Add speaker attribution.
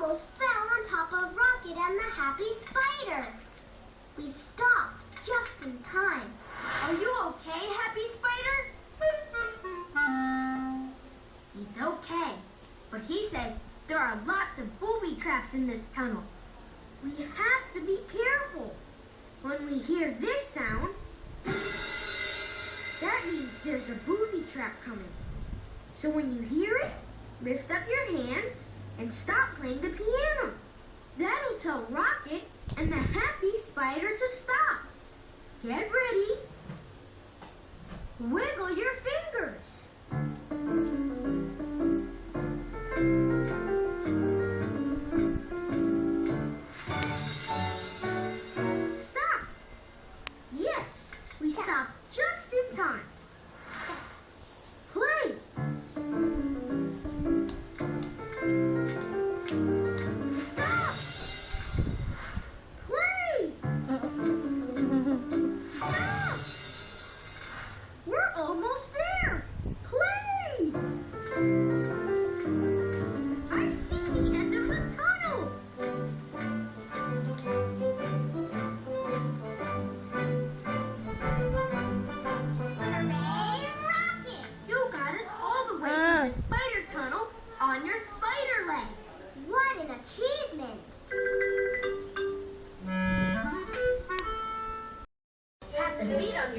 Speaker 1: almost fell on top of Rocket and the Happy Spider. We stopped just in time.
Speaker 2: Are you okay, Happy Spider? He's okay, but he says there are lots of booby traps in this tunnel. We have to be careful. When we hear this sound, that means there's a booby trap coming. So when you hear it, lift up your hands and stop playing the piano. That'll tell Rocket and the Happy Spider to stop. Get ready. Wiggle your fingers. Stop. Yes, we stopped just in time. Play. Stop. Play. Stop. We're almost there. Play. I see the end of the tunnel.
Speaker 1: Hooray, Rocket!
Speaker 2: You got us all the way to the spider tunnel on your spider legs.
Speaker 1: What an achievement!
Speaker 2: Tap the feet on